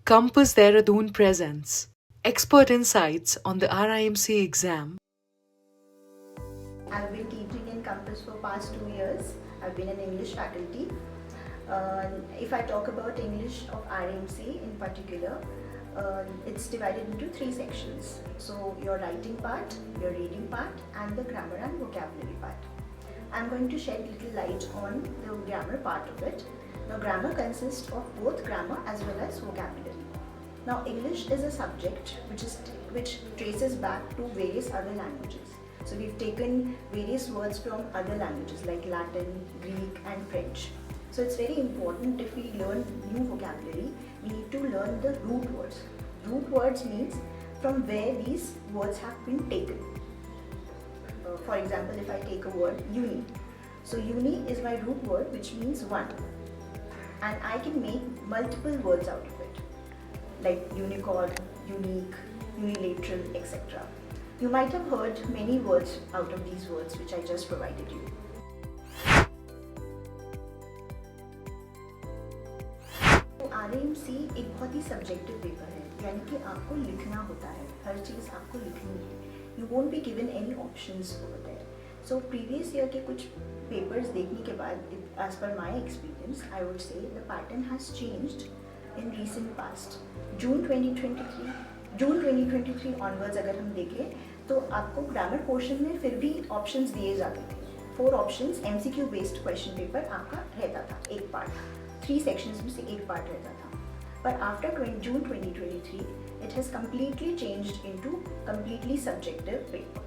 Compass Dehradun presents expert insights on the RIMC exam. I've been teaching in Compass for past 2 years. I've been an English faculty. If I talk about English of RIMC in particular, it's divided into 3 sections. So your writing part, your reading part, and the grammar and vocabulary part. I'm going to shed little light on the grammar part of it. Now grammar consists of both grammar as well as vocabulary. Now English is a subject which traces back to various other languages. So we've taken various words from other languages like Latin, Greek and French. So it's very important if we learn new vocabulary, we need to learn the root words. Root words means from where these words have been taken. For example, if I take a word uni. So uni is my root word which means one. And I can make multiple words out of it. Like unicorn, unique, unilateral, etc. You might have heard many words out of these words which I just provided you. तो RIMC एक बहुत ही subjective paper है, यानी कि आपको लिखना होता है, हर चीज़ आपको लिखनी है. You won't be given any options over there. So previous year के कुछ papers देखने के बाद, as per my experience, I would say the pattern has changed in recent past. June 2023 onwards अगर हम देखें तो आपको ग्रामर पोर्शन में फिर भी ऑप्शंस दिए जाते थे. 4 options MCQ based question paper आपका रहता था, एक पार्ट, 3 सेक्शंस में से एक पार्ट रहता था. पर after June 2023 it has completely changed into completely subjective paper.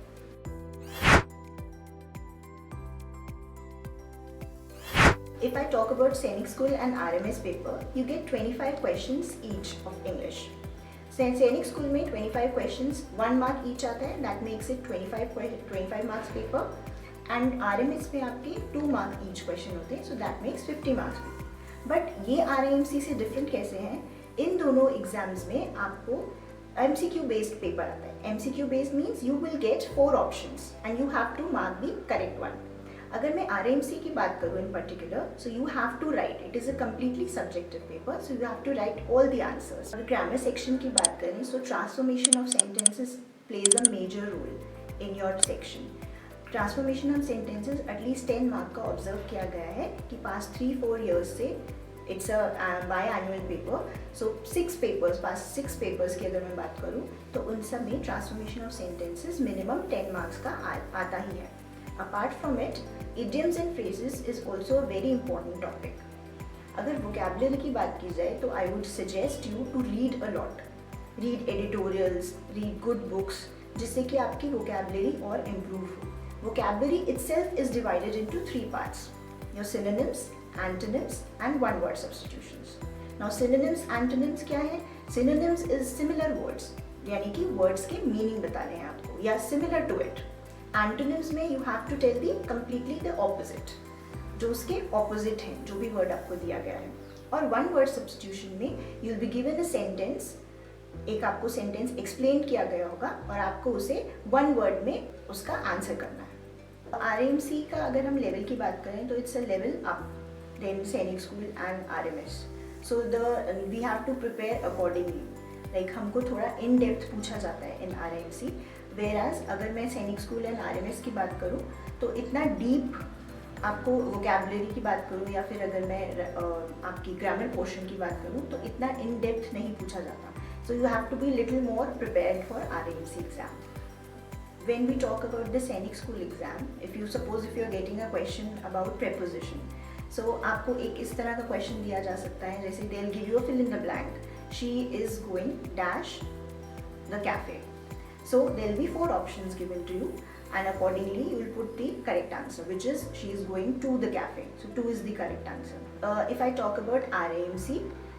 If I talk about Sainik School and RMS paper, you get 25 questions each of English. Sainik School में 25 questions, 1 mark each आता है, that makes it 25 marks paper. And RMS में आपके 2 mark each question होते हैं, so that makes 50 marks paper. But ये RIMC से different कैसे हैं? इन दोनों exams में आपको MCQ based paper आता है. MCQ based means you will get 4 options and you have to mark the correct one. अगर मैं RIMC की बात करूँ in particular, so you have to write. It is a completely subjective paper, so you have to write all the answers. अगर grammar section की बात करें, so transformation of sentences plays a major role in your section. Transformation of sentences at least 10 mark का observe किया गया है कि past 3-4 years से it's a biannual paper, so 6 papers की अगर मैं बात करूँ तो उन सब में transformation of sentences minimum 10 marks का आता ही है. Apart from it, idioms and phrases is also a very important topic. अगर vocabulary की बात की जाए तो I would suggest you to read a lot. Read editorials, read good books, जिससे कि आपकी vocabulary और improve हो. Vocabulary itself is divided into 3 parts. Your synonyms, antonyms and one-word substitutions. Now synonyms, antonyms क्या है? Synonyms is similar words, यानी कि words के meaning बता रहे हैं आपको या similar to it. Antonyms में you have to tell the completely the opposite, जो उसके opposite हैं, जो भी word आपको दिया गया है. और one word substitution में you'll be given a sentence, एक आपको sentence explain किया गया होगा और आपको उसे one word में उसका answer करना है. RIMC का अगर हम level की बात करें तो it's a level up than Sainik School and RMS. So we have to prepare accordingly. Like हमको थोड़ा in depth पूछा जाता है in RIMC. Whereas अगर मैं सैनिक स्कूल एंड RMS की बात करूँ तो इतना डीप आपको वोकेबलरी की बात करूँ या फिर अगर मैं आपकी ग्रामर पोर्शन की बात करूँ तो इतना इन डेप्थ नहीं पूछा जाता. So you have to be little more prepared for RIMC exam. When we talk about the Sainik school exam, if you are getting a question about preposition, so आपको एक इस तरह का क्वेश्चन दिया जा सकता है जैसे they'll give you a fill in the blank. She is going dash the cafe. So there will be 4 options given to you and accordingly you will put the correct answer, which is she is going to the cafe. So 2 is the correct answer. If I talk about RIMC,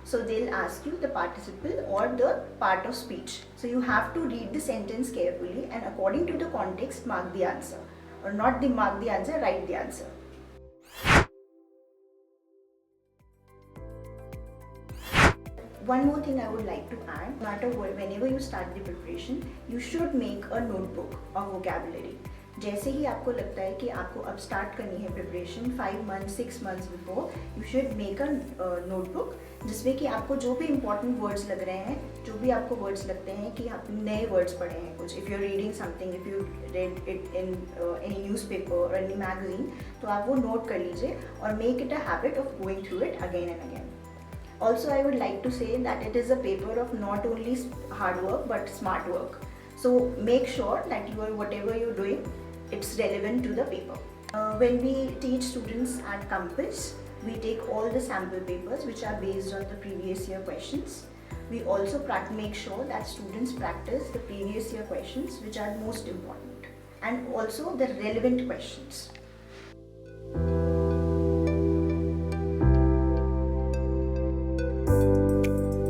so they'll ask you the participle or the part of speech. So you have to read the sentence carefully and according to the context mark the answer, or not the mark the answer, write the answer. One more thing I would like to add, no matter what, whenever you start the preparation, you should make a notebook of vocabulary. जैसे ही आपको लगता है कि आपको अब start करनी है preparation 5 months 6 months before, you should make a notebook जिसमें कि आपको जो भी इंपॉर्टेंट वर्ड्स लग रहे हैं, जो भी आपको वर्ड्स लगते हैं कि आप नए वर्ड्स पढ़े हैं कुछ, if you are reading something, if you read it in any newspaper और एनी मैगजीन, तो आप वो नोट कर लीजिए और make it a habit of going through it again and again. Also, I would like to say that it is a paper of not only hard work but smart work. So make sure that whatever you're doing, it's relevant to the paper. When we teach students at Compass, we take all the sample papers which are based on the previous year questions. We also make sure that students practice the previous year questions which are most important, and also the relevant questions.